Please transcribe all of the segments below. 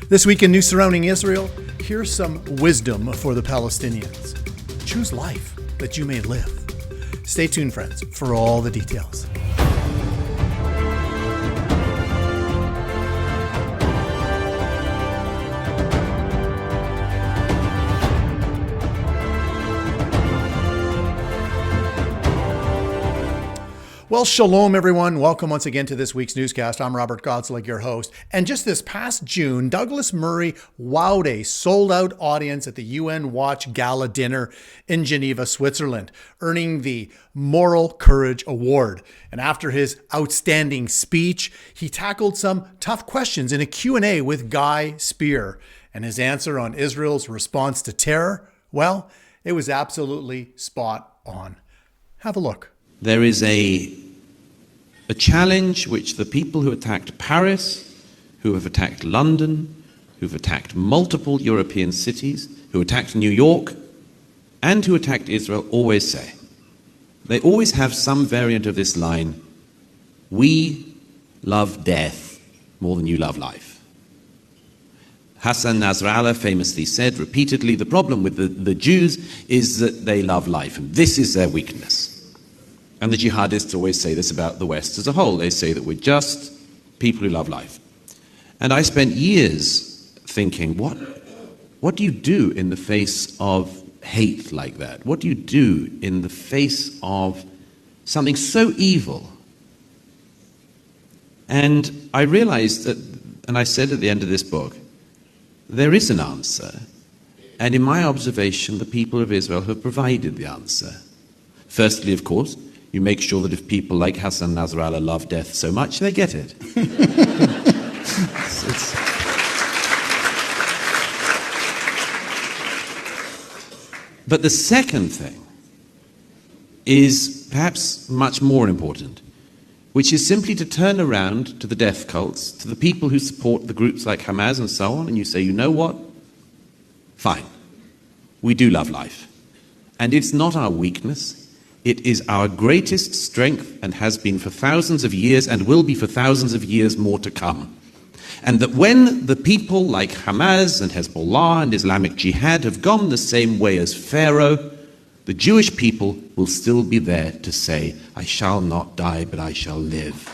This week in news surrounding Israel, here's some wisdom for the Palestinians. Choose life that you may live. Stay tuned, friends, for all the details. Well, shalom, everyone. Welcome once again to this week's newscast. I'm Robert Gosling, your host. And just this past June, Douglas Murray wowed a sold-out audience at the UN Watch Gala dinner in Geneva, Switzerland, earning the Moral Courage Award. And after his outstanding speech, he tackled some tough questions in a Q&A with Guy Spear. And his answer on Israel's response to terror, well, it was absolutely spot on. Have a look. There is a challenge which the people who attacked Paris, who have attacked London, who've attacked multiple European cities, who attacked New York, and who attacked Israel always say. They always have some variant of this line: we love death more than you love life. Hassan Nasrallah famously said repeatedly, the problem with the Jews is that they love life, and this is their weakness. And the jihadists always say this about the West as a whole. They say that we're just people who love life. And I spent years thinking, what do you do in the face of hate like that? What do you do in the face of something so evil? And I realized that, and I said at the end of this book, there is an answer. And in my observation, the people of Israel have provided the answer. Firstly, of course, you make sure that if people like Hassan Nasrallah love death so much, they get it. But the second thing is perhaps much more important, which is simply to turn around to the death cults, to the people who support the groups like Hamas and so on, and you say, you know what? Fine. We do love life. And it's not our weakness. It is our greatest strength and has been for thousands of years and will be for thousands of years more to come. And that when the people like Hamas and Hezbollah and Islamic Jihad have gone the same way as Pharaoh, the Jewish people will still be there to say, I shall not die, but I shall live.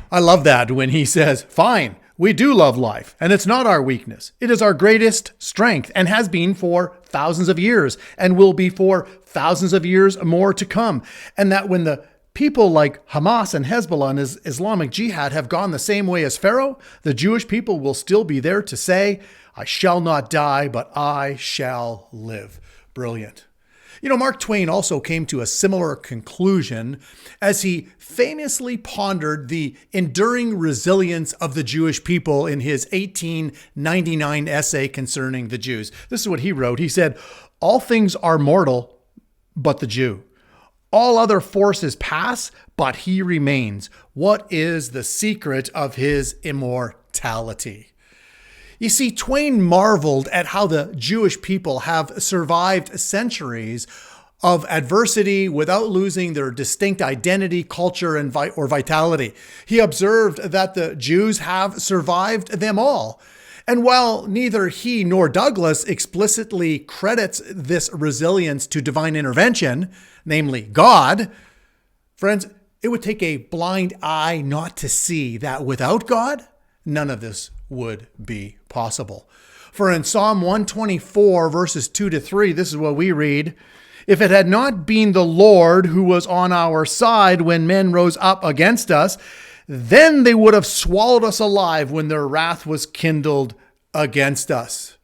I love that when he says, fine. We do love life, and it's not our weakness. It is our greatest strength and has been for thousands of years and will be for thousands of years more to come. And that when the people like Hamas and Hezbollah and Islamic Jihad have gone the same way as Pharaoh, the Jewish people will still be there to say, I shall not die, but I shall live. Brilliant. You know, Mark Twain also came to a similar conclusion as he famously pondered the enduring resilience of the Jewish people in his 1899 essay concerning the Jews. This is what he wrote. He said, all things are mortal, but the Jew. All other forces pass, but he remains. What is the secret of his immortality? You see, Twain marveled at how the Jewish people have survived centuries of adversity without losing their distinct identity, culture, and vitality. He observed that the Jews have survived them all. And while neither he nor Douglas explicitly credits this resilience to divine intervention, namely God, friends, it would take a blind eye not to see that without God, none of this would be possible. For in Psalm 124, verses 2-3, this is what we read. If it had not been the Lord who was on our side when men rose up against us, then they would have swallowed us alive when their wrath was kindled against us.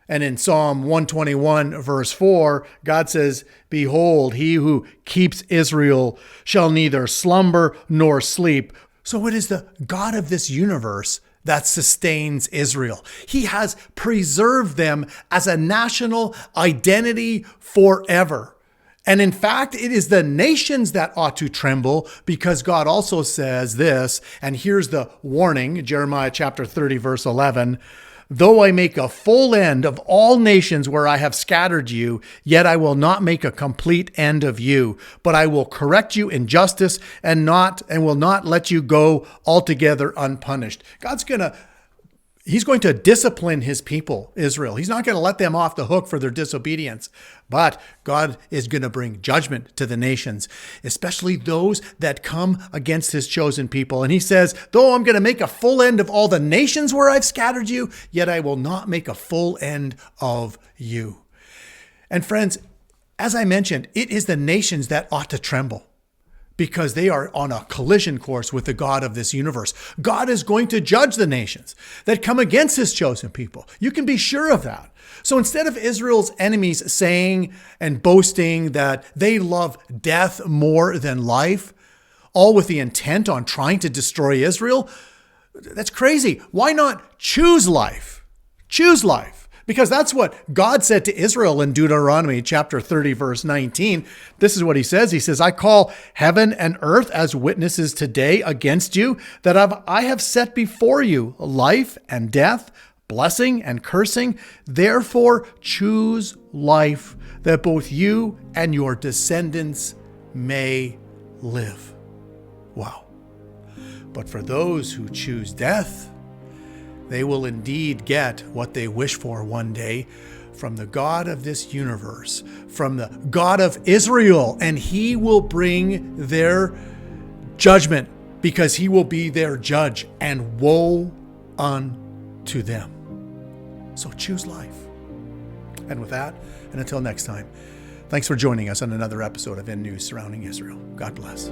And in Psalm 121, verse 4, God says, behold, he who keeps Israel shall neither slumber nor sleep. So it is the God of this universe that sustains Israel. He has preserved them as a national identity forever. And in fact, it is the nations that ought to tremble, because God also says this, and here's the warning, Jeremiah chapter 30, verse 11, Though I make a full end of all nations where I have scattered you, yet I will not make a complete end of you, but I will correct you in justice and will not let you go altogether unpunished. He's going to discipline his people, Israel. He's not going to let them off the hook for their disobedience. But God is going to bring judgment to the nations, especially those that come against his chosen people. And he says, though I'm going to make a full end of all the nations where I've scattered you, yet I will not make a full end of you. And friends, as I mentioned, it is the nations that ought to tremble, because they are on a collision course with the God of this universe. God is going to judge the nations that come against his chosen people. You can be sure of that. So instead of Israel's enemies saying and boasting that they love death more than life, all with the intent on trying to destroy Israel, that's crazy. Why not choose life? Choose life. Because that's what God said to Israel in Deuteronomy chapter 30, verse 19. This is what he says. He says, I call heaven and earth as witnesses today against you, that I have set before you life and death, blessing and cursing. Therefore, choose life, that both you and your descendants may live. Wow. But for those who choose death, they will indeed get what they wish for one day from the God of this universe, from the God of Israel, and he will bring their judgment, because he will be their judge, and woe unto them. So choose life. And with that, and until next time, thanks for joining us on another episode of In News Surrounding Israel. God bless.